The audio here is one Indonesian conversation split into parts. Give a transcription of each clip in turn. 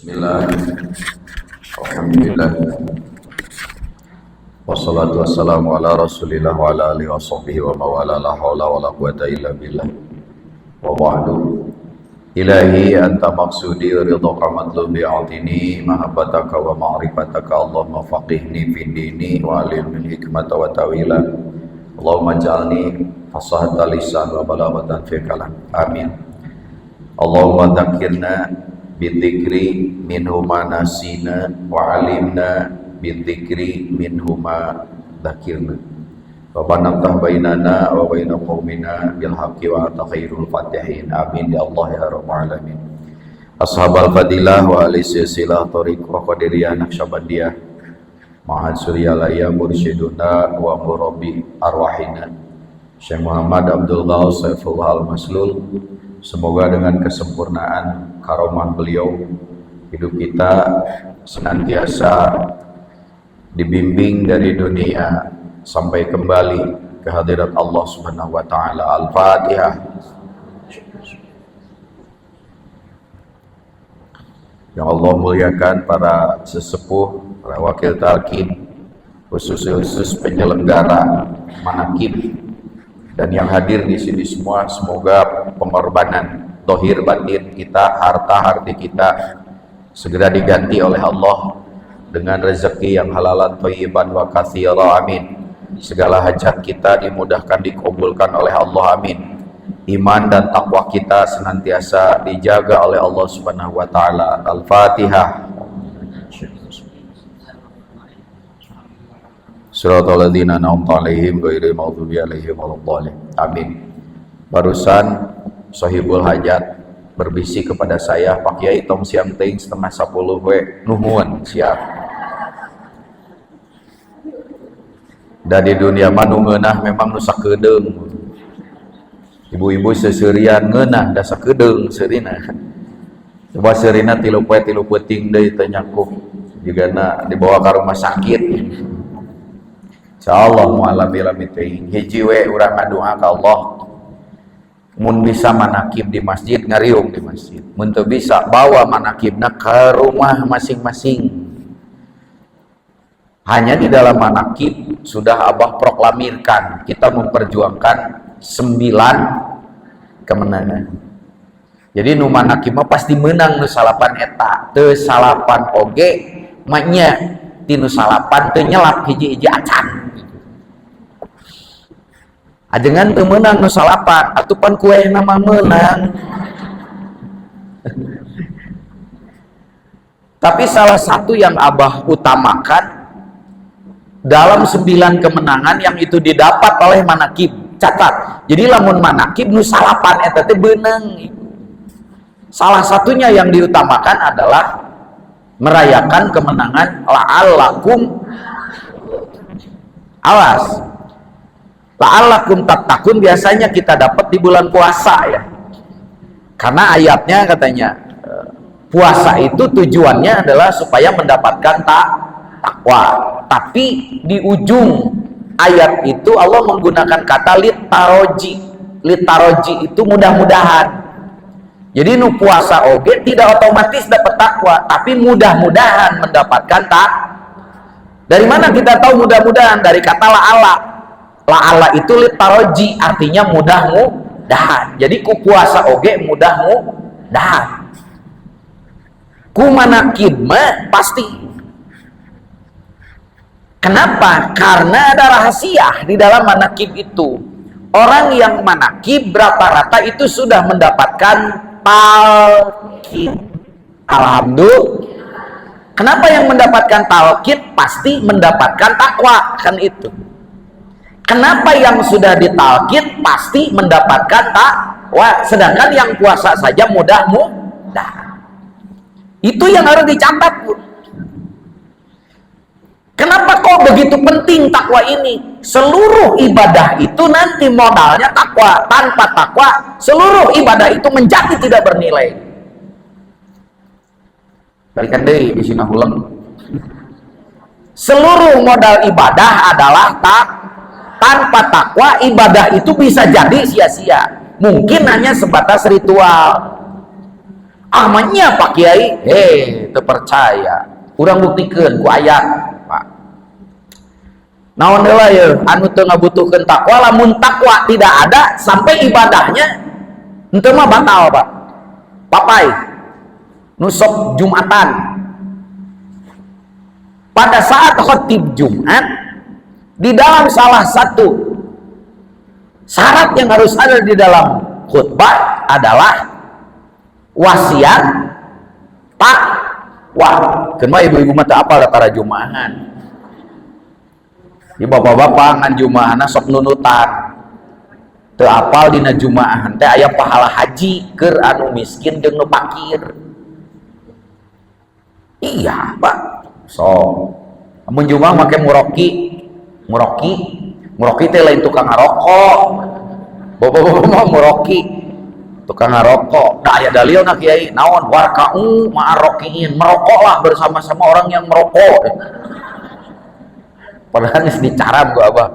Bismillah, alhamdulillah, wassalatu wassalamu ala rasulillah wa ala alihi wa sahbihi wa mawala la hawla wa la quwata illa billah wa ba'du. Ilahi anta maksudi ridhaka matlubi a'tini mahabbataka wa ma'rifataka Allahumma faqihni fi dini wa alimni hikmata wa tawila Allahumma ja'alni fasahata lisan wa balagatan fi kalam amin. Allahumma dzakirna bidzikri minhuma nasina wa alimna bidzikri minhuma dzakirna wa banatah bainana wa baina qaumina bil haqqi wa anta khairul fatihin amin ya Allah ya rabbal alamin. Ashabal fadilah wa ahli silsilah thariq wa qadiriyah naqsyabandiyah ma'ad suryalaya mursyiduna wa murabbi arwahina Syekh Muhammad Abdul Ghaus Saifullah Al-Maslul. Semoga dengan kesempurnaan karomah beliau hidup kita senantiasa dibimbing dari dunia sampai kembali ke hadirat Allah Subhanahu wa taala. Al-Fatihah. Yang Allah muliakan para sesepuh, para wakil talqin, khusus penyelenggara manaqib dan yang hadir di sini semua, semoga pengorbanan dohir batin kita, harta harti kita segera diganti oleh Allah dengan rezeki yang halalan thayyiban wa katsira amin. Segala hajat kita dimudahkan, dikabulkan oleh Allah amin. Iman dan takwa kita senantiasa dijaga oleh Allah Subhanahu wa taala. Al-Fatihah. Siratal ladzina an'amta 'alaihim ghairil maghdubi 'alaihim waladdallin. Amin. Barusan Sohibul Hajat berbisik kepada saya, Pak Kiai tong siam teuing 9:30 we. Nuhun, siap. Da di dunia mah nu ngeunah memang nu sakedeung. Ibu-ibu seseurian ngeunah da sakedeung seurina. Coba seurina 3 poe 3 peuting deui teh nyakup. Jigana dibawa ka rumah sakit. Insyaallah mu'alam bilamitein hiji we urang ngadoa ka Allah mun bisa manaqib di masjid ngariung di masjid, mun teu bisa bawa manaqibna ke rumah masing-masing. Hanya di dalam manaqib sudah Abah proklamirkan kita memperjuangkan 9 kemenangan. Jadi nu manaqib mah pasti menang nu salapan eta, teu salapan oge maknya tinu salapan teu nyelap hiji-hiji acan. Ajengan teu meunang nu salapan, atupan kue nama menang. Tapi salah satu yang Abah utamakan dalam 9 kemenangan yang itu didapat oleh manaqib. Catat. Jadi lamun manaqib nu salapan eta teh beunang. Salah satunya yang diutamakan adalah merayakan kemenangan la'allakum awas la'allakum tattaqun biasanya kita dapat di bulan puasa ya, karena ayatnya katanya puasa itu tujuannya adalah supaya mendapatkan takwa. Tapi di ujung ayat itu Allah menggunakan kata litaroji. Litaroji itu mudah-mudahan. Jadi nu puasa oge tidak otomatis dapat takwa, tapi mudah-mudahan mendapatkan Dari mana kita tahu mudah-mudahan? Dari kata la'ala. La'ala itu litaroji, artinya mudah-mudahan. Jadi ku puasa oge mudah-mudahan. Ku manaqib mah pasti. Kenapa? Karena ada rahasia di dalam manaqib itu. Orang yang manaqib rata-rata itu sudah mendapatkan talqin. Alhamdulillah. Kenapa yang mendapatkan talqin pasti mendapatkan takwa, kan itu. Kenapa yang sudah ditalqin pasti mendapatkan takwa, sedangkan yang puasa saja mudah-mudahan. Itu yang harus dicatat, Bu. Kenapa kok begitu penting takwa ini? Seluruh ibadah itu nanti modalnya takwa. Tanpa takwa, seluruh ibadah itu menjadi tidak bernilai. Balikan deh di sini ulang. Seluruh modal ibadah adalah tanpa takwa ibadah itu bisa jadi sia-sia. Mungkin hanya sebatas ritual. Amanya Pak Kiai, terpercaya. Urang buktikan ku ayat, Pak. Naon heula ya anu teu ngabutuhkeun takwa, lamun takwa tidak ada sampai ibadahnya henteu mah batal, Pak. Papai nusok Jumatan. Pada saat khotib Jumat, di dalam salah satu syarat yang harus ada di dalam khutbah adalah wasiat takwa. Kenapa ibu-ibu mata apa para jumahan? Di bapak-bapak ngan jumahana sok nunutan. Teu apal dina jumaahan teh aya pahala haji keur anu miskin jeung nu fakir. Iya, Pak. So, amun jumaah make muroki teh lain tukang ngarokok. Bapak-bapak mah muroki tukang ngarokok. Nah, aya dalilna Kiai, naon warka'u ma'arokiin, merokoklah bersama-sama orang yang merokok. Padahal geus dicaram gua Abah.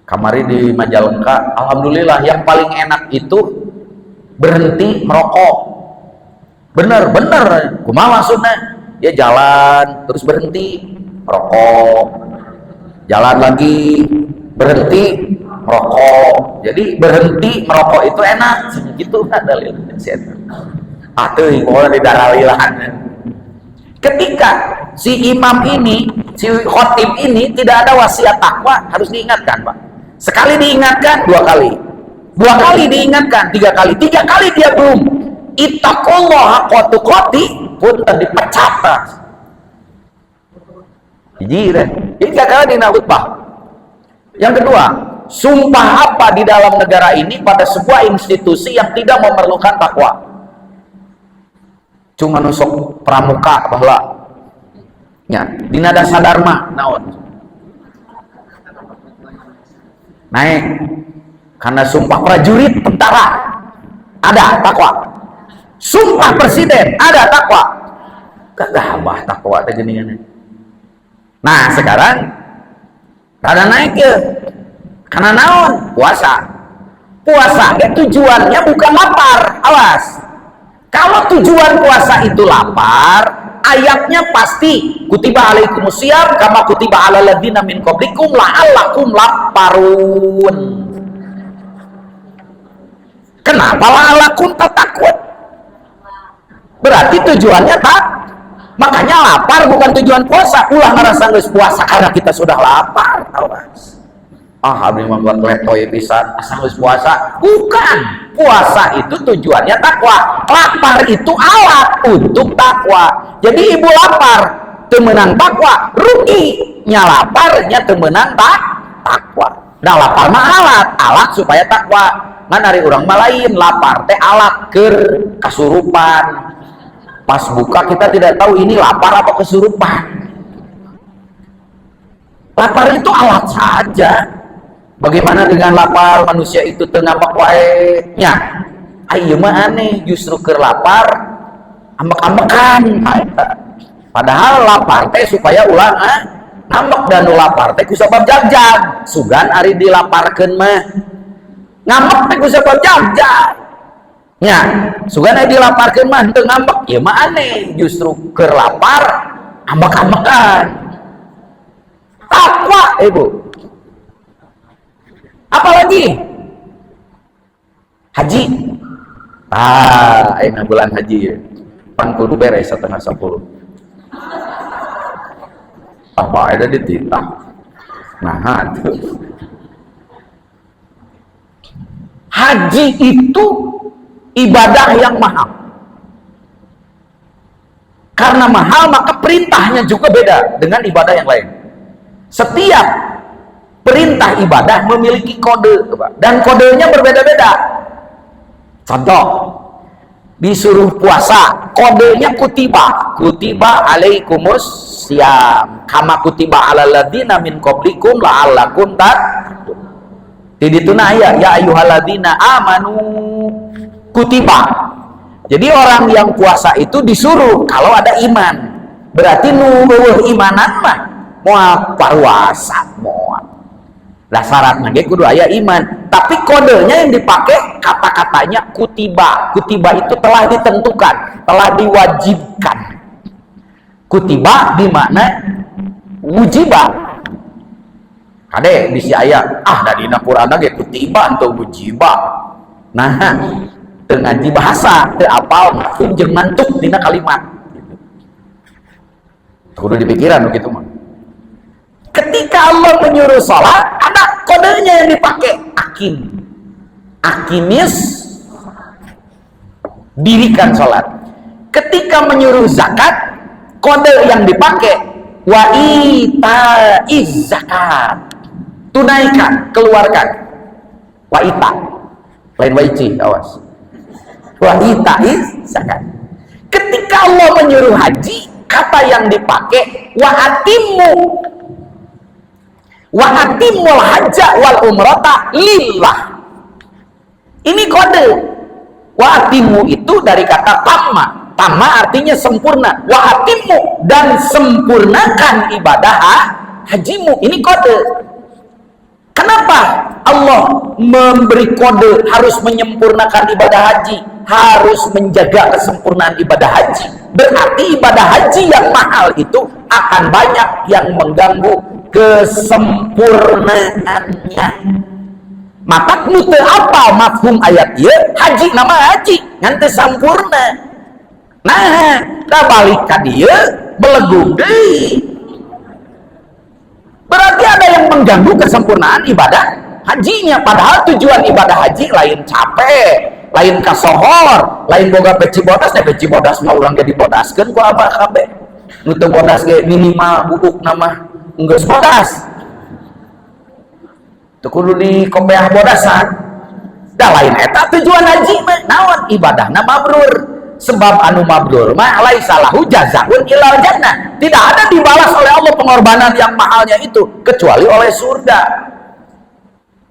Kamari di Majalengka, alhamdulillah yang paling enak itu berhenti merokok. Bener, kumaha maksudnya? Dia jalan terus berhenti merokok, jalan lagi berhenti merokok. Jadi berhenti merokok itu enak, gitu kan dalilnya. Atuh pokoknya di daralilahan. Ketika si imam ini, si khotib ini tidak ada wasiat takwa, harus diingatkan, Pak. Sekali diingatkan, dua kali diingatkan, tiga kali dia belum ittaqullah haqqa tuqatih pun dipecat. Jadi kali dina khutbah. Yang kedua, sumpah apa di dalam negara ini pada sebuah institusi yang tidak memerlukan takwa? Cuma nusuk pramuka bahwa ya, dina dasar dharma naon naik karena sumpah prajurit tentara ada takwa, sumpah presiden ada takwa, kagak takwa teh geuningan. Nah sekarang rada naik ya karena naon puasa tujuannya bukan lapar. Awas, kalau tujuan puasa itu lapar, ayatnya pasti kutiba alaikumusiyam kama kutiba alal ladzina min qablikum la'allakum lapparun. Kenapa la'allakum takut? Berarti tujuannya tak. Makanya lapar bukan tujuan puasa. Ulah ngerasa geus puasa karena kita sudah lapar. Awas. Abdi mah buat letoy pisan asal geus puasa. Bukan. Puasa itu tujuannya takwa. Lapar itu alat untuk takwa. Jadi ibu lapar teu meunang takwa, rugi. Nya laparnya teu meunang takwa. Nah lapar mah alat supaya takwa. Ngan ari urang mah lain, lapar teh alat keur kasurupan. Pas buka kita tidak tahu ini lapar apa kesurupan. Lapar itu alat saja. Bagaimana dengan lapar manusia itu tengambak wae nya? Ayo mah aneh, justru keur lapar ambek-ambekan. Padahal lapar teh supaya ulang ngambek dan lapar teh ku sabab jagjag. Sugan ari dilaparkeun mah ngambek teh ku sabab jagjag. Nya, sugan ari dilaparkeun mah henteu ngambek. Ieu mah aneh, justru keur lapar ambek-ambekan. Takwa, Ibu. Apalagi haji. Enak bulan haji ya. Pan kudu beres 9:30. Apa ada dititah. Nah, itu. Haji itu ibadah yang mahal. Karena mahal maka perintahnya juga beda dengan ibadah yang lain. Setiap perintah ibadah memiliki kode dan kodenya berbeda-beda. Contoh, disuruh puasa, kodenya kutiba alaikumus syiyam kama kutiba alal ladzina min qablikum la'allakum tattaqun. Di dituna aya ya ayyuhalladzina amanu kutiba. Jadi orang yang puasa itu disuruh kalau ada iman. Berarti nu imanan mah moal puasa moal. Lah syaratnya ge kudu aya iman, tapi kodenya yang dipakai kata-katanya kutiba. Kutiba itu telah ditentukan, telah diwajibkan. Kutiba di mana wujiba. Kade bisi aya da dina Qur'an ge kutiba atau wujiba. Nah, teu ngaji bahasa, teu apal jeung mantuk dina kalimat. Kudu dipikiran begitu mah. Ketika Allah menyuruh sholat, ada kodenya yang dipakai, akim. Akimis, dirikan sholat. Ketika menyuruh zakat, kode yang dipakai, wa itaiz zakat. Tunaikan, keluarkan. Wa ita, lain wa ici, awas. Wa itaiz zakat. Ketika Allah menyuruh haji, kata yang dipakai, wa atimmu. Wa atimul hajja wal umrata lillah. Ini kode. Wa atimmu itu dari kata tamma. Tamma artinya sempurna. Wa atimmu, dan sempurnakan ibadah hajimu. Ini kode. Kenapa Allah memberi kode harus menyempurnakan ibadah haji, harus menjaga kesempurnaan ibadah haji? Berarti ibadah haji yang mahal itu akan banyak yang mengganggu kesempurnaannya. Maka nutu apa mafhum ayat ieu? Haji nama haji ngan teu sampurna. Nah, da balik ka dieu belegug deui. Berarti ada yang mengganggu kesempurnaan ibadah hajinya, padahal tujuan ibadah haji lain capek, lain kasohor, lain boga peci bodas, peci bodas mah urang ge dibodaskeun ku abah kabeh. Nu teu bodas ge minimal bubuk nama geus bodas. Teu kudu di kopeah bodasan. Da lain eta tujuan haji mah naon? Ibadahna mabrur. Sebab anu mabrur mah laisa lahu jazaa'un ilal jannah. Tidak ada dibalas oleh Allah pengorbanan yang mahalnya itu kecuali oleh surga.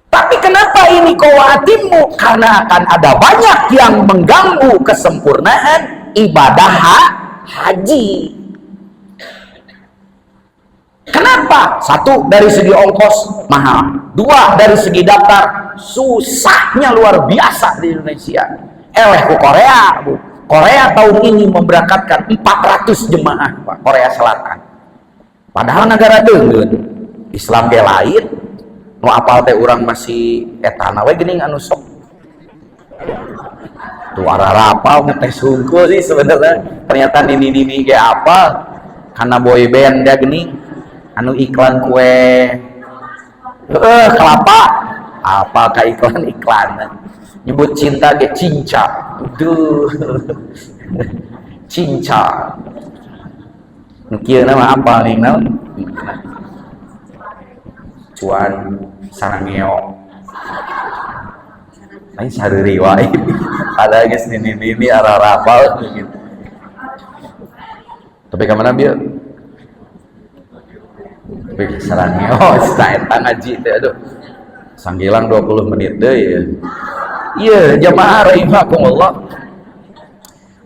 Tapi kenapa ini qawatimmu? Karena akan ada banyak yang mengganggu kesempurnaan ibadah haji. Kenapa? Satu, dari segi ongkos mahal. Dua, dari segi daftar susahnya luar biasa di Indonesia. Eleh ku Korea, Bu. Korea tahun ini memberangkatkan 400 jemaah, Pak, Korea Selatan. Padahal negara deungeun, Islam ge lain. Nu apal teh urang masih etana we geuning anu sok. Tuh arah apal teh sungkul sih sebenarnya. Ternyata nini-nini ge apal karena boy band dia geuning. Anu iklan kue kelapa apa ka iklan nyebut cinta ge cinca duh cinca kieu nama apa nih naon cuan sarangeo lain sareuri wae ada geus nini arah rapal gitu. Tapi ka mana bieu sarangnya eta ngaji teh aduh sanggilang 20 menit deh iya jamaah rahimakumullah.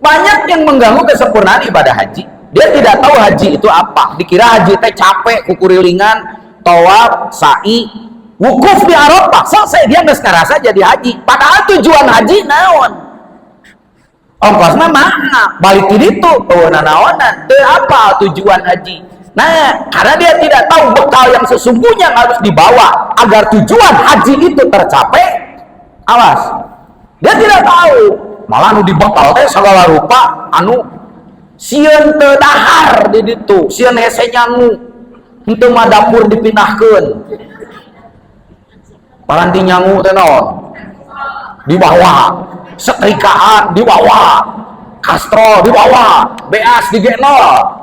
Banyak yang mengganggu kesempurnaan ibadah haji. Dia tidak tahu haji itu apa, dikira haji teh capek kukurilingan tawaf sa'i wukuf di Arafah selesai dia geus karasa jadi haji, padahal tujuan haji naon? Ongkosna mahal balik di ditu eueuh nanaonan teu apa tujuan haji. Nah, karena dia tidak tahu bekal yang sesungguhnya harus dibawa agar tujuan haji itu tercapai. Awas, dia tidak tahu. Malah anu dibekal teh segala rupa anu sieun teu dahar di ditu, sieun hese nyangu. Henteu mah dapur dipindahkeun. Paranti nyangu teh naon? Dibawa, setrikaan dibawa, kastrol dibawa, beas digenol.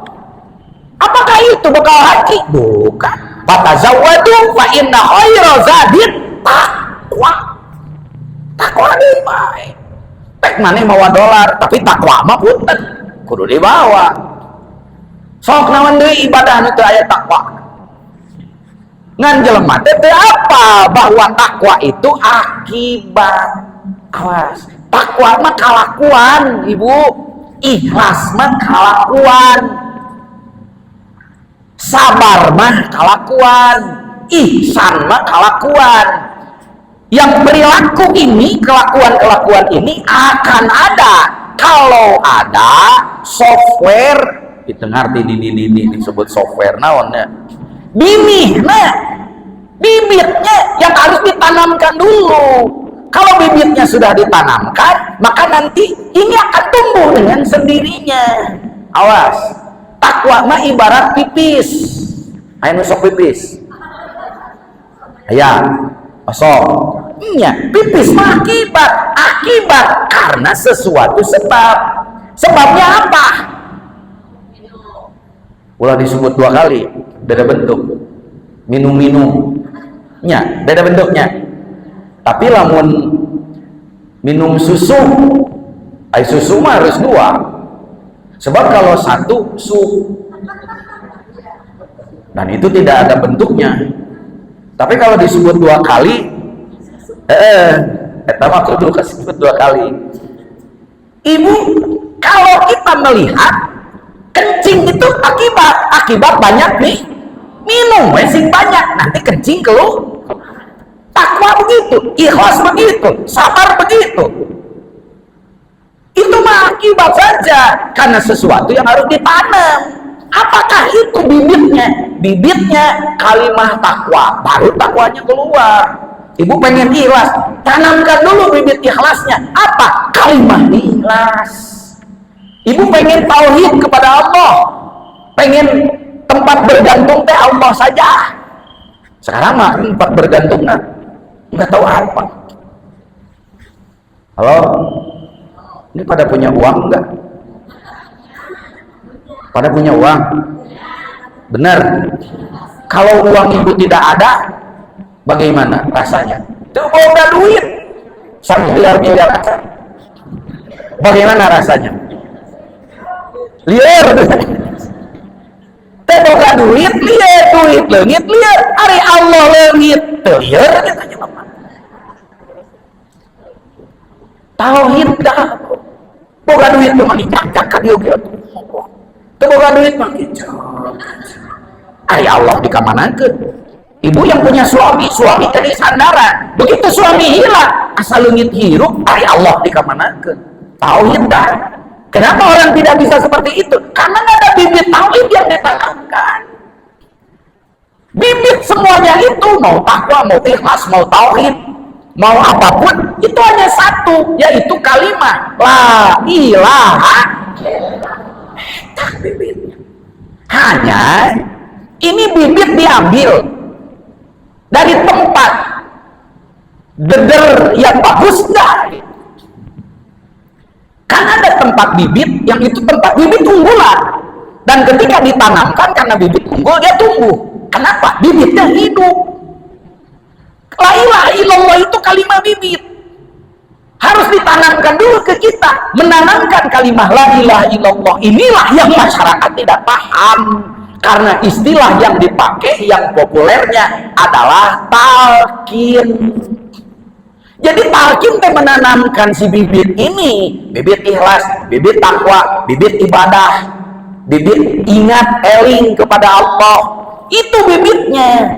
Apakah itu bekal haji? Bukan. Fatazawwadu fa inna khairal zadit taqwa. Takwa deui bae. Tek maneh mawa dolar, tapi takwa mah punten kudu dibawa. Sok naon deui ibadah nu teu aya takwa. Ngan jelema teh apa bahwa takwa itu akibat. Awas, takwa mah kalakuan, Ibu. Ikhlas mah kalakuan. Sabar mah kalakuan, ihsan mah kelakuan. Yang perilaku ini, kelakuan-kelakuan ini akan ada kalau ada software. Kita ngerti di disebut software naonnya. Bibitnya yang harus ditanamkan dulu. Kalau bibitnya sudah ditanamkan, maka nanti ini akan tumbuh dengan sendirinya. Awas, takwa mah ibarat pipis. Ayo nusuk pipis. Ya, osok. Iya, pipis mah akibat karena sesuatu sebab. Sebabnya apa? Ulah disebut 2 kali, beda bentuk. Minum-minumnya beda bentuknya. Tapi lamun minum susu, air susu mah harus 2. Sebab kalau 1 dan itu tidak ada bentuknya. Tapi kalau disebut 2 kali, eta mah kudu disebut 2 kali. Ibu, kalau kita melihat kencing itu akibat banyak nih minum sing banyak, nanti kencing keluar. Takwa begitu, ikhlas begitu, sabar begitu. Itu mah akibat saja, karena sesuatu yang harus ditanam. Apakah itu bibitnya? Bibitnya kalimah takwa, baru takwanya keluar. Ibu pengen ikhlas, tanamkan dulu bibit ikhlasnya. Apa? Kalimah ikhlas. Ibu pengen tauhid kepada Allah, pengen tempat bergantung teh Allah saja. Sekarang mah tempat bergantung nggak tahu apa. Halo, ini pada punya uang nggak? Pada punya uang? Benar. Kalau uang ibu tidak ada, bagaimana rasanya? Itu boga duit 1 miliar. Bagaimana rasanya? Liar. Teh boga duit leungit liar. Ari Allah leungit teu liar katanya Bapak. Tauhid dah. Boga duit mah dicak-cak ka dieu gitu. Teu boga duit mah kicau. Ari Allah dikamanakeun. Ibu yang punya suami tadi sandaran. Begitu suami hilang, asal leungit hirup, ari Allah dikamanakeun. Tauhid dah. Kenapa orang tidak bisa seperti itu? Karena nggak ada bibit tauhid yang ditanamkan. Bibit semuanya itu, mau takwa, mau ikhlas, mau tauhid, mau apapun, itu hanya satu, yaitu kalimat la ilaha illallah. Bibitnya hanya ini bibit diambil dari tempat deder yang bagus dah. Kan ada tempat bibit yang itu tempat bibit unggulan, dan ketika ditanamkan karena bibit unggul dia tumbuh. Kenapa? Bibitnya hidup. La ilaha illallah itu kalimat bibit, harus ditanamkan dulu ke kita. Menanamkan kalimat la ilaha illallah inilah yang masyarakat tidak paham, karena istilah yang dipakai yang populernya adalah talqin. Jadi talqin teh menanamkan si bibit ini, bibit ikhlas, bibit takwa, bibit ibadah, bibit ingat eling kepada Allah. Itu bibitnya.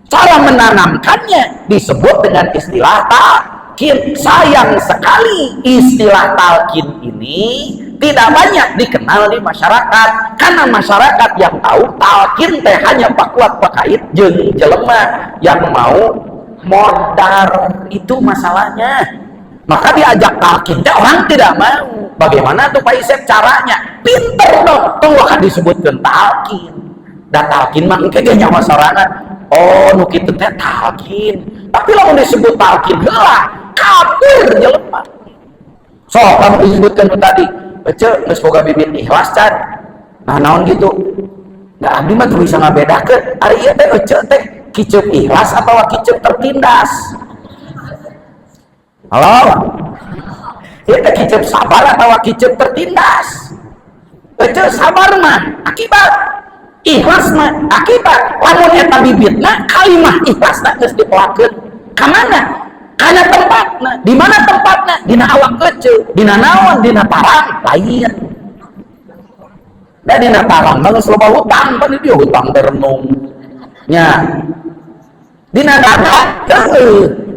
Cara menanamkannya disebut dengan istilah talqin. Sayang sekali istilah talqin ini tidak banyak dikenal di masyarakat, karena masyarakat yang tahu talqin teh hanya pakuat pakait jeung jelema yang mau modar. Itu masalahnya. Maka diajak talqin, orang tidak mau. Bagaimana tuh Pak Isep caranya? Pinter dong. Tunggu akan disebutkan talqin. Dan talqin mah engke nyawa sorangan. Oh, nu kitu teh talqin. Tapi lamun disebut talqin heula, kafir jelema. So, kamu disebutkan tadi, ece geus boga bibit ikhlas can. Nah, naon gitu? Nah, abdi mah tuh bisa ngabedakeun. Ari ieu teh ece teh kicep ikhlas atau kicep tertindas. Halo, kita kicep sabar atau kicep tertindas? Ece sabar mah akibat, ikhlas mah akibat. Lamun eta bibitna kalimah ikhlasna geus dipelakeun ka mana? Kana tempatna. Di mana tempatna? Dina awak ece, dina naon? Dina tarang lain. Da dina tarang mah geus loba hutang, pan dia hutang berenung. Nya dina dada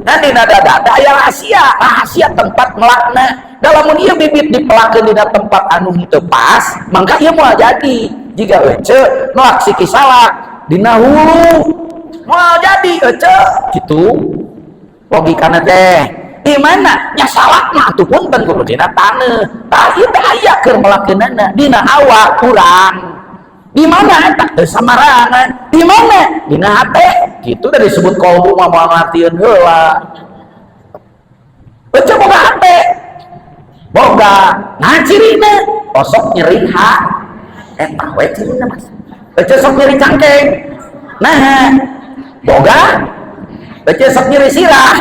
nah dina dada aya rahasia tempat melakna dalam ieu bibit dipelakeun dina tempat anu henteu pas mangka ieu moal jadi jiga ece nolak siki salak dina hulu moal jadi ece kitu logikana teh di mana nya salak mah atuh punten kudu dina taneuh tah ieu teh aya keur melakeunana dina awak urang di mana eta teu samarangan di mana dina hate kitu teh disebut kolbu mah moal ngartieun heula ece boga hate boga nah cirina osok nyeri ha eta we cirina mas ece sok nyeri cangkeng nah boga ece sok nyeri sirah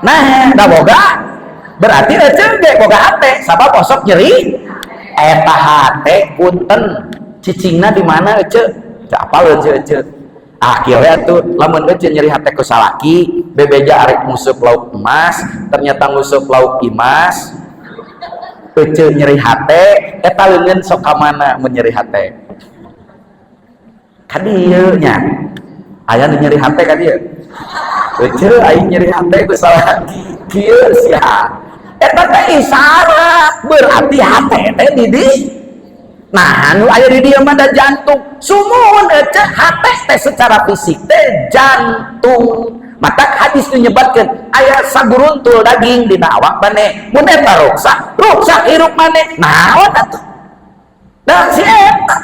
nah da boga berarti ece ge boga hate sabab osok nyeri eta hate punten cicingna di mana ece apal ece akhirnya tuh lamun ece nyeri hate ku salaki bebeja arek musuh lauk emas ternyata musuh lauk imas ece nyeri hate eta leungeun sok ka mana mun nyeri hate ka dieu nya aya nu nyeri hate ka dieu ece aing nyeri hate ku salaki kieu sia eta teh isyarat berarti hate teh di dieu nah anu aya di dieu mah da jantung sumuhun ece hate teh secara fisik teh jantung mata hadis nu nyebatkeun aya saguruntul daging dina awak maneh mun eta ruksak hirup maneh naon atuh da si eta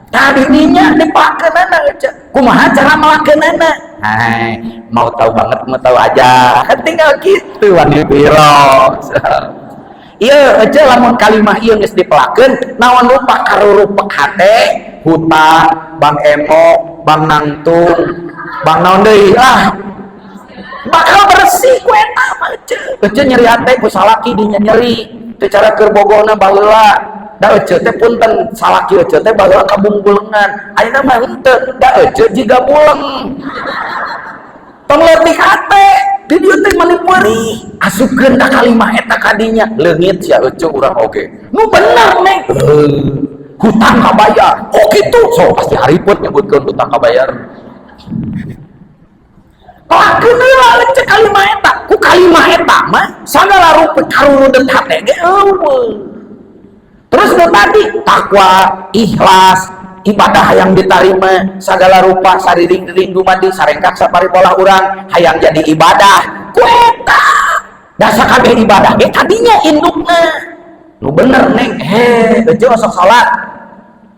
tadi dinya dipakeunana ece kumaha cara melakeunana hai mau tahu banget mau tahu aja tinggal gitu wani biro iya ece lamun kalimah ieu geus dipelakeun naon rupa karurupek hate huta bang emo bang nangtung bang naon deui bakal bersih ku eta mah ece nyeri hate ku salaki dinya nyeri teu cara keur bogona baheula da ece teh punten salaki ece teh baheula kabungkulengan ayeuna mah henteu da ece jiga buleng tong leutik hate di dieu teh malipeuri asupkeun da kalimah eta kadinya leungit sia ece urang oge nu bener neng hutang kabayar oh kitu so pasti hariput nyebutkeun hutang kabayar pelakeun heula ece kalimah eta ku kalimah eta mah sagala rupa karurudet hate ge eueuh terus nu tadi takwa ikhlas ibadah yang diterima segala rupa sariring-ring dumadi sarengkak saparipolah urang hayang jadi ibadah ku eta da sakabeh ibadah ge kadinya indukna nu bener neng ece osok salat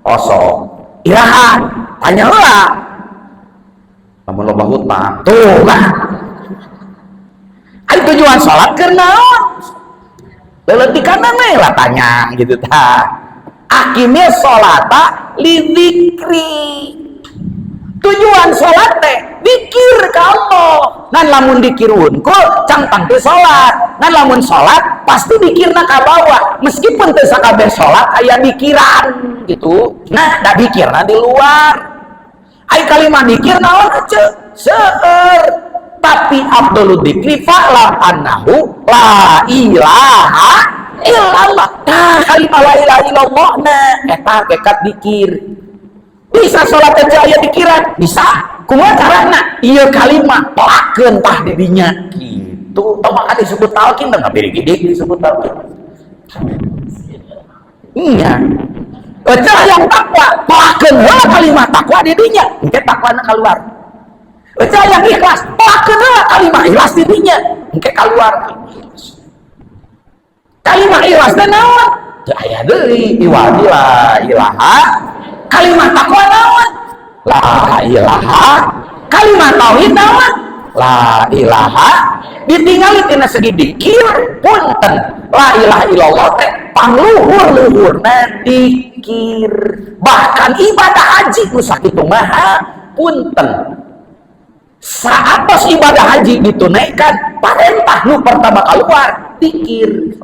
osok iraha tanya heula lamun loba hutang tuh kan ari tujuan salat keur naon leuleutikanna mah lah tanya gitu tah akimnya sholata lidzikri tujuan sholat teh dikir ka Allah ngan lamun dikir wungkul cangtang teh sholat ngan lamun sholat pasti dikirna ka bawah meskipun teu sakabeh sholat aya dikiran gitu nah da dikirna di luar ai kalimah dikir naon ece seueur tapi afdalud dzikri fa'lam annahu la ilaha illallah nah kalimah la ilaha illallah nah eta kekat dikir bisa sholat aja aya dikiran bisa kumaha carana ieu kalimah pelakeun tah di dinya kitu tong maka disebut talqin teh ngabiri gidik disebut talqin iya ece yang takwa pelakeun heula kalimah takwa di dinya engke takwana kaluar ece yang ikhlas pelakeun heula kalimah ikhlas di dinya engke kaluar kalimah ikhlas teh naon teu aya deui iwadi la ilaha kalimah takwa naon la ilaha kalimah tauhid naon la ilaha ditinggali tina segi dikir punten la ilaha illallah teh pangluhur-luhurna dikir bahkan ibadah haji nu sakitu maha punten saatos ibadah haji ditunaikan parentah nu pertama keluar dikir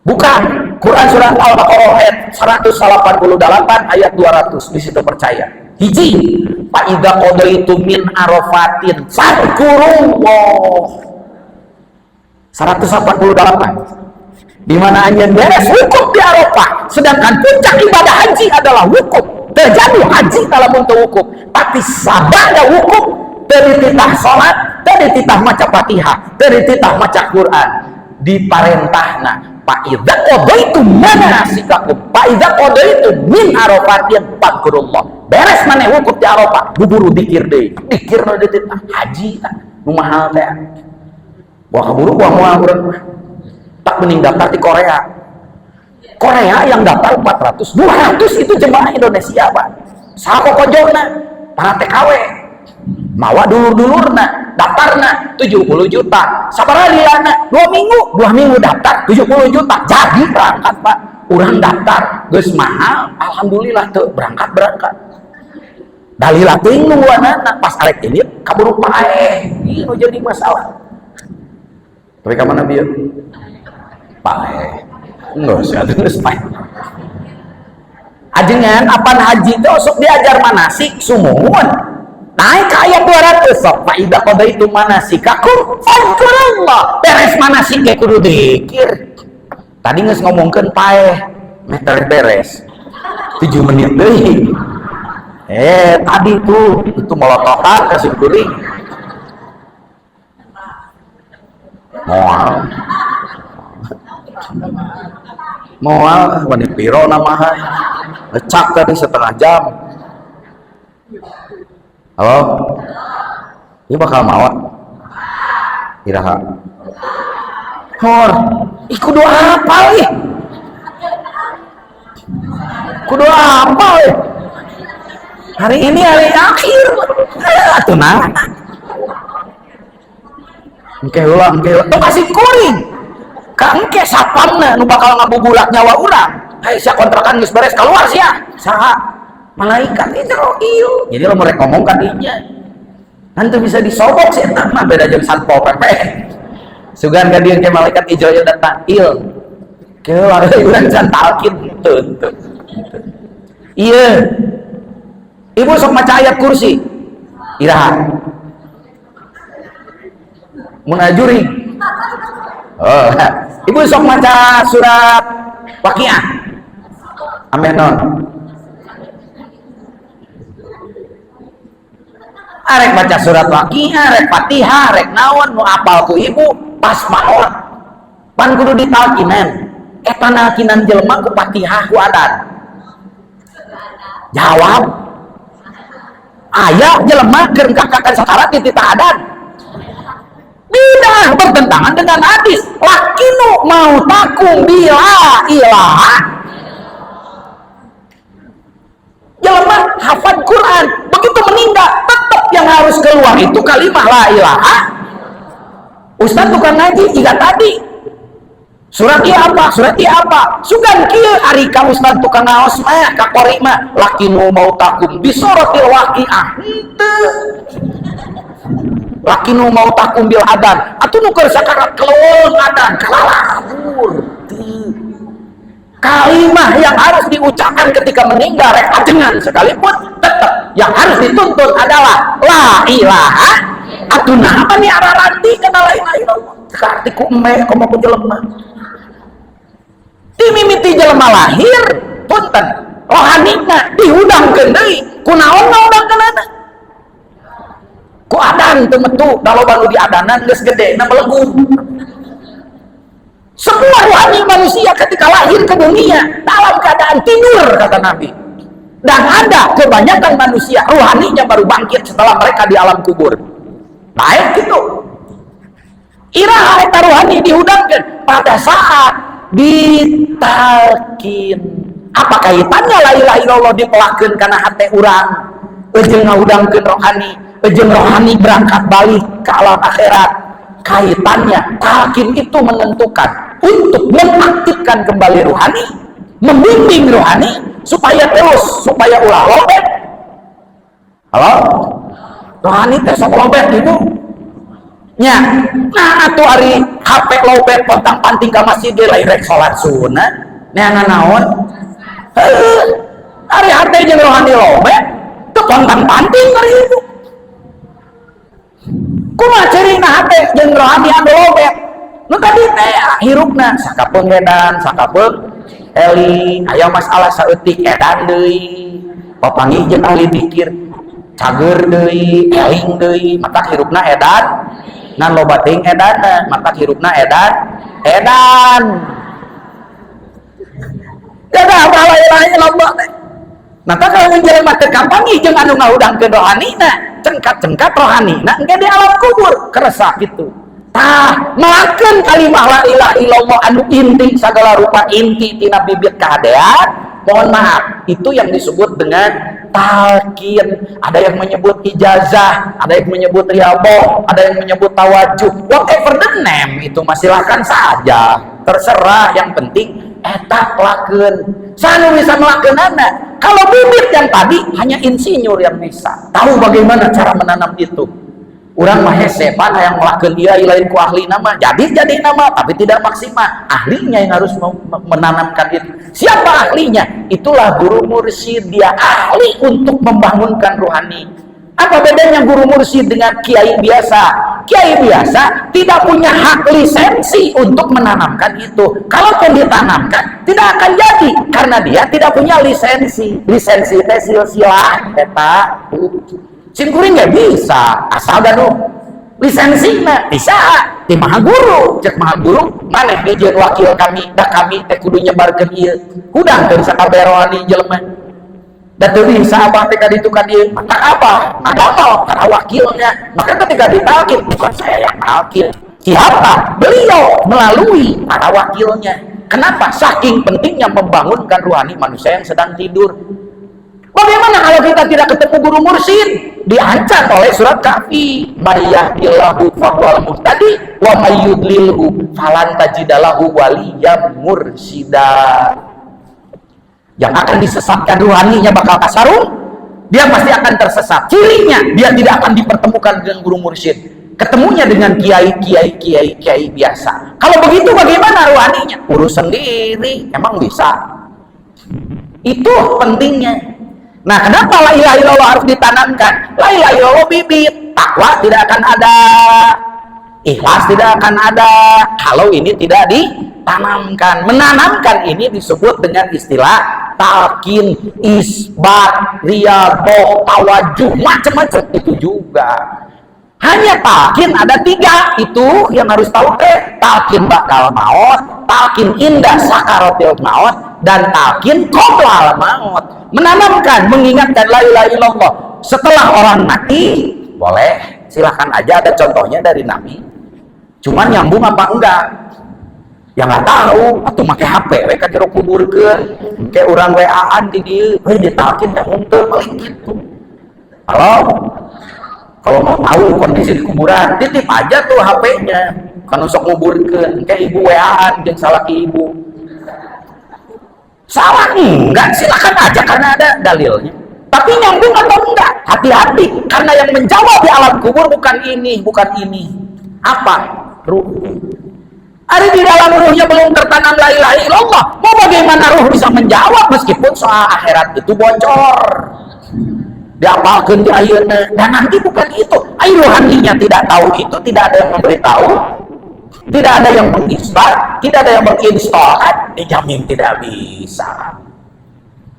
bukan Quran surah Al-Baqarah ayat 188 ayat 200 di situ percaya hiji fa idza qadaitu min arafatin fadhkurullah 188 di mana anjeun beres wukuf di Arafah sedangkan puncak ibadah haji adalah wukuf terjadi haji dalam untuk wukuf, tapi sabada wukuf teu dititah salat, teu dititah maca Fatihah, teu dititah maca Quran. Diparentahna fa idza qadaitum manasikakum fa idza qadaitum min arafatin fadhkurullah. Beres maneh wukuf di Arafah, buburu dikir deui. Dikir nu dititah haji tah nu mahal teh. Wah kaburu wah moal urang mah. Tak mending daftar di Korea. Korea yang daftar 400, 200 itu jemaah Indonesia, Pak. Saha kokojona, para TKW. Mawa dulur-dulurna, daftarna 70 juta. Sabaraha liana? 2 minggu daftar 70 juta. Jadi berangkat, Pak. Urang daftar geus mahal, alhamdulillah tuh berangkat. Dalila teuing nungguanana pas arek ini kaburu paeh. Ieu jadi masalah. Tapi ka mana bieu? Paeh. Enggak sih, aduh paeh. Ajengan apaan haji teh sok diajar manasik sumuhun. Naik ke ayat 200 sok fa idza qadaitum manasikakum fadhkurullah. Beres manasik ge kudu dikir. Tadi geus ngomongkeun paeh, meter beres. 7 menit deui. Tadi itu molotohan kasih kuring. Moal wani piro namahan. Ngecak tadi setengah jam. Halo? Ini bakal mawat? Iraha. Hor, kudu apa ih? Kudu apa ih? Hari ini hari akhir. Atuh nah. Engke ulah. Tuh kasih kuring. Ka engke sapamna nu bakal ngabubulak nyawa urang. Sia kontrakan geus beres keluar sia. Saha? Malaikat Israil. Jadi lo mau ngomong kadinya. Nanti bisa disobok sih etak mah beda jeung satpol PP. Sugan ka dieu ke malaikat Israil datang. Keluar urang can talkin tuh. Iya. Ibu sok maca ayat kursi. Iraha. Mun ajuri. Oh, ibu sok maca surat Waqiah. Amin non. Arek baca surat Waqiah, arek Fatihah, arek naon nu apal ku ibu pas maot. Pan kudu ditalkinan. Eta nalkinan jelema ku Fatihah ku adan. Jawab. Aya jelema keur kakakan sakarat di titah adan. Bidah bertentangan dengan hadis. Lakinu mau takum bila ilaha. Jelema hafal Quran, begitu meninggal tetap yang harus keluar itu kalimah la ilaha. Ustaz tukang ngaji jika tadi surat ieu apa? Surat ieu apa? Sugan kieu ari ka ustaz tukang ngaos mah ka qori mah lakinu mau takum bi suratil waqiah. Henteu. Lakinu mau takum bil adan atuh nu keur sakarat keluar adan kalalabur. Kalimah yang harus diucapkan ketika meninggal rek ajengan sekalipun tetap yang harus dituntut adalah la ilaha. Atuh nah apa nih araranti kana la ilaha illallah karti ku emeh komo ku jelema ti mimiti jelema lahir punten rohanina dihudangkeun deui kunaon ngaudangkeunana ku adan teu metu daloba nu diadanan geus gede na melegu. Semua rohani manusia ketika lahir ke dunia dalam keadaan tidur kata Nabi. Dan ada kebanyakan manusia rohaninya baru bangkit setelah mereka di alam kubur. Naik gitu. Iraha eta rohani dihudangkeun pada saat ditalkin. Apa kaitannya la ilaha illallah dipelakeun kana hate urang? Eujeung ngahudangkeun rohani, eujeung rohani berangkat balik ke alam akhirat. Kaitannya talkin itu menentukan untuk mengaktifkan kembali rohani, membimbing rohani supaya terus, supaya ulah lobet. Halo? Rohani teh sok lobet gitu. Nya, nah atuh ari HP lobet pontang-panting ka masjid ge lain rek salat sunat. Neangan naon? Heuh. Ari hate jeung rohani lobet, teu pontang-panting ari itu. Kumaha cerina hate jeung rohani anu lobet? Nu tadi teh hirupna sakapeung edan, sakapeung eling, aya masalah saeutik edan deui. papanggih jeung ahli pikir cager deui eling deui matak hirupna edan nan loba teuing edanna matak hirupna edan kada apa lain loba teh maka kalau menjelema teu kapanggih jeung anu ngaudangkeun rohanina cengkat rohanina engke di alam kubur keresa kitu tah melakeun kalimah la ilaha illallah anu inti sagala rupa inti tina bibit kahadean. Mohon maaf, itu yang disebut dengan talqin. Ada yang menyebut ijazah, ada yang menyebut riyadhah, ada yang menyebut tawajuh. Whatever the name, itu silahkan saja. Terserah, yang penting eta lakeun. Sanu bisa melakeunana. Kalau bibit yang tadi hanya insinyur yang bisa. Tahu bagaimana cara menanam itu. Urang mah hese pan hayang ngelakeun dia lain ku ahli nama. Jadi nama tapi tidak maksimal. Ahlinya yang harus menanamkan itu. Siapa ahlinya? Itulah guru mursyid. Dia ahli untuk membangunkan rohani. Apa bedanya guru mursyid dengan kiai biasa? Kiai biasa tidak punya hak lisensi untuk menanamkan itu. Kalaupun ditanamkan tidak akan jadi karena dia tidak punya lisensi. Lisensi teh silsilah eta. Simkuring nggak bisa asal ganu lisensinya bisa di maha guru cek maha guru mana dijieun wakil kami dah kami teh kudu nyebarkeun ieu hudang teu sakabeh rohani jelema da teu bisa abah teh ka ditu ka dieu maka apa ada para wakilnya maka ketika ditalkin bukan saya yang talkin siapa beliau melalui para wakilnya. Kenapa? Saking pentingnya membangunkan rohani manusia yang sedang tidur. Bagaimana kalau kita tidak ketemu guru mursyid? Diancam oleh surat Kahfi. Mayyadillahu fahuwal muhtadi wa mayyudlilhu falan tajidalahu waliyyan mursyida. Yang akan disesatkan rohaninya bakal kasarung, dia pasti akan tersesat. Cirinya dia tidak akan dipertemukan dengan guru mursyid. Ketemunya dengan kiai biasa. Kalau begitu bagaimana rohaninya? Urus sendiri, emang bisa. Itu pentingnya. Nah, kenapa la ilaha illallah harus ditanamkan? La ilaha illallah bibit, takwa tidak akan ada, ikhlas tidak akan ada kalau ini tidak ditanamkan. Menanamkan ini disebut dengan istilah talqin, isbat, riyadhah, tawajuh, macam-macam itu juga. Hanya talqin ada 3 itu yang harus tahu talqin bakal maut, talqin indah sakaratil maut, dan talqin qoblal maut. Menanamkan, mengingatkan la ilaha illallah setelah orang mati, boleh silahkan aja, ada contohnya dari Nabi. Cuman nyambung apa enggak? Ya nggak tahu, atau pakai HP mereka jero kuburkeun kayak orang WA-an di dieu, ditalkin teh henteu paling gitu. Kalau mau tahu kondisi di kuburan, titip aja tuh HP-nya. Kan sok nguburkeun kayak ibu WA-an jeung salaki ibu. Salah enggak, silakan aja karena ada dalilnya. Tapi nyambung atau enggak? Hati-hati, karena yang menjawab di alam kubur bukan ini. Apa? Ruh. Ada di dalam ruhnya belum tertanam la ilaha illallah. Mau bagaimana ruh bisa menjawab meskipun soal akhirat itu bocor? Diapalkeun di ayeuna. Dan nanti bukan itu. Rohaninya tidak tahu itu, tidak ada yang memberitahu. Tidak ada yang mengisbat, tidak ada yang menginstall, dijamin tidak bisa.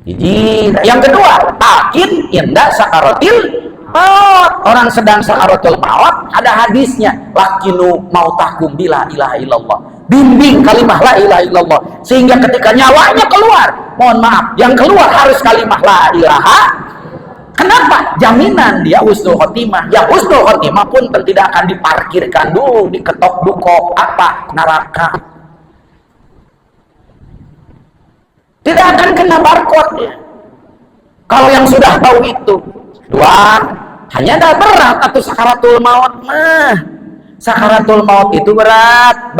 Jadi yang kedua, talqin indah sakaratil maut. Orang sedang sakaratul maut, ada hadisnya, lakinu mautakum bila ilaha illallah. Bimbing kalimah la ilaha illallah sehingga ketika nyawanya keluar, mohon maaf, yang keluar harus kalimah la ilaha. Kenapa? Jaminan dia husnul khotimah. Yang husnul khotimah pun tidak akan diparkirkan dulu, diketok dukok apa neraka. Tidak akan kena barcode ya. Kalau yang sudah tahu itu. 2, hanya ada berat atau sakaratul maut mah. Sakaratul maut itu berat.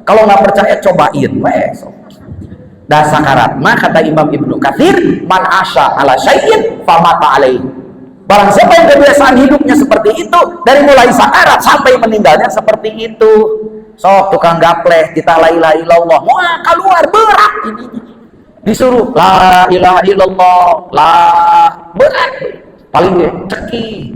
Kalau nggak percaya cobain wes. Dan sakarat mah kata Imam Ibnu Katsir, man asya ala syai'in famata alaihi. Barang siapa yang kebiasaan hidupnya seperti itu, dari mulai sakarat sampai meninggalnya seperti itu. Sok tukang gapleh kita la ilaha illallah, wah keluar berat ini. Disuruh la ilaha illallah, la berat. Paling dia ceki.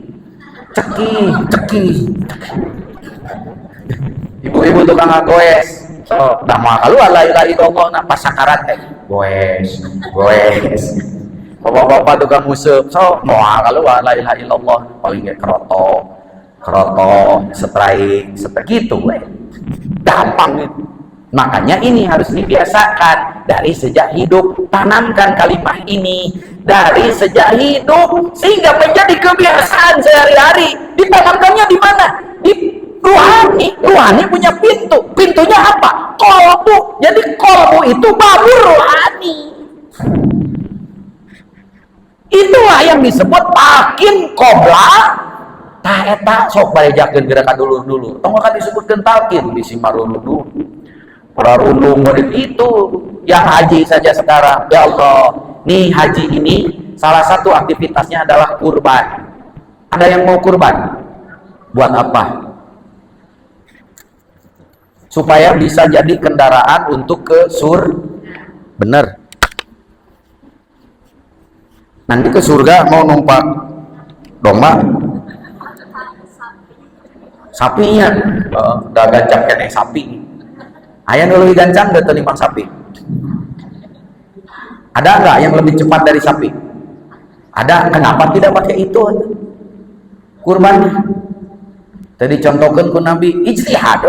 Ibu-ibu tukang goes. So, dah mau keluar la ilaha illallah nah pas sakarat teh goes. bapak-bapak tukang ngusep so moal kalau la ilaha illallah paling kayak keroto strike gitu gampang itu. Makanya ini harus dibiasakan dari sejak hidup, tanamkan kalimat ini dari sejak hidup sehingga menjadi kebiasaan sehari-hari. Ditanamkannya di mana? Di ruhani. Ruhani punya pintu. Pintunya apa? Kolbu. Jadi kolbu itu babur ruhani. Itulah yang disebut talqin qobla eta sok barejakeun gerakan dulu tong kan disebutkeun talqin bisi marundu para rundung itu yang haji saja sekarang. Ya Allah, nih haji ini salah satu aktivitasnya adalah kurban. Ada yang mau kurban? Buat apa? Supaya bisa jadi kendaraan untuk ke bener. Nanti ke surga mau numpak domba, sapinya, udah gancang kene sapi. Ayah dulu gancang udah terlimpang sapi. Ada nggak yang lebih cepat dari sapi? Ada. Kenapa tidak pakai itu? Kurban. Tadi contohkan ku Nabi ijtihad.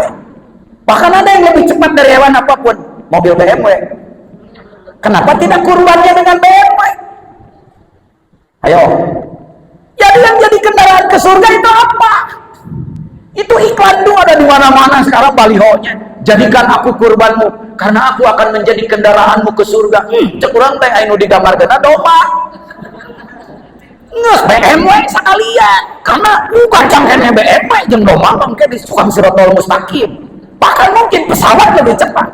Bahkan ada yang lebih cepat dari hewan apapun, mobil BMW. Kenapa tidak kurbannya dengan BMW? Ayo. Jadi yang jadi kendaraan ke surga itu apa? Itu iklan tuh ada di mana-mana sekarang balihonya. Jadikan aku kurbanmu karena aku akan menjadi kendaraanmu ke surga. Cek urang teh anu digambarkeun domba. Ngeus BMW sakalian. Karena gancang kene BMW jeung domba mangke di tukang sirotol mustaqim. Bahkan mungkin pesawat lebih cepat.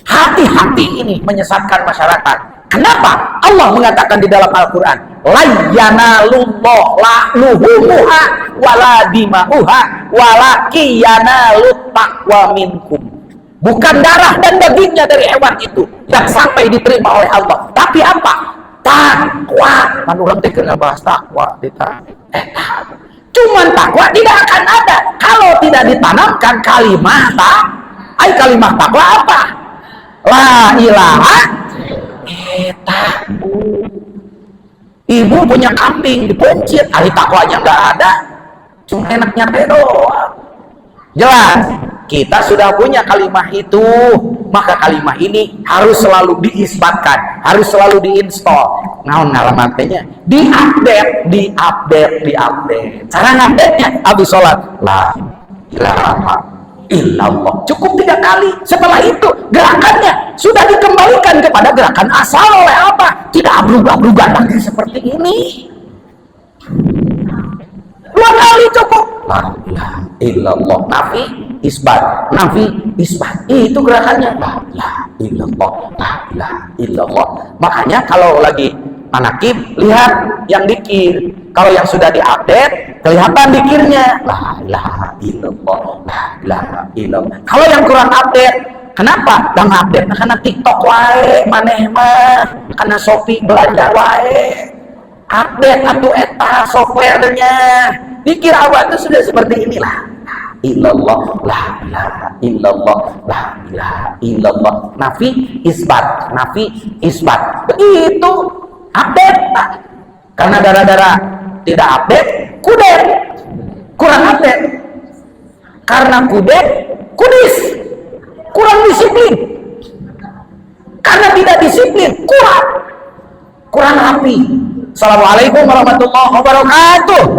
Hati-hati ini menyesatkan masyarakat. Kenapa? Allah mengatakan di dalam Al-Quran, la yanalullah luhumuha wala dima'uha walaki yanalut taqwa minkum. Bukan darah dan dagingnya dari hewan itu yang sampai diterima oleh Allah, tapi apa? Takwa. Kan orang teh kena bahas takwa kita. Cuman takwa tidak akan ada kalau tidak ditanamkan kalimat kalimat takwa apa? La ilaha eta. Ibu punya kambing dipencit, ahli takwanya nggak ada, cuma enaknya teh doang. Jelas kita sudah punya kalimat itu, maka kalimat ini harus selalu diisbatkan, harus selalu diinstal. Naon ngalamatnya? Diupdate. Cara ngupdate-nya abis sholat la ilaha illallah cukup 3 kali. Setelah itu gerakannya sudah dikembalikan kepada gerakan asal oleh apa? Tidak berubah-ubah lagi seperti ini. 2 kali cukup. La ilaha illallah. Nafi isbat. Itu gerakannya. La ilaha illallah. Makanya kalau lagi manakib lihat yang dikir. Kalau yang sudah diupdate kelihatan dikirnya. La ilaha illallah. Kalau yang kurang update, kenapa? Dan update karena TikTok wae, maneh mah karena Shopee belanja wae. Update atau eta softwarenya. Dikir awal itu sudah seperti inilah. Illallah, la ilaha illallah. Nafi isbat. Begitu update. Karena gara-gara tidak update, kudet. Kurang update. Karena kudet, kudis. Kurang disiplin. Karena tidak disiplin, kurang rapi. Assalamualaikum warahmatullahi wabarakatuh.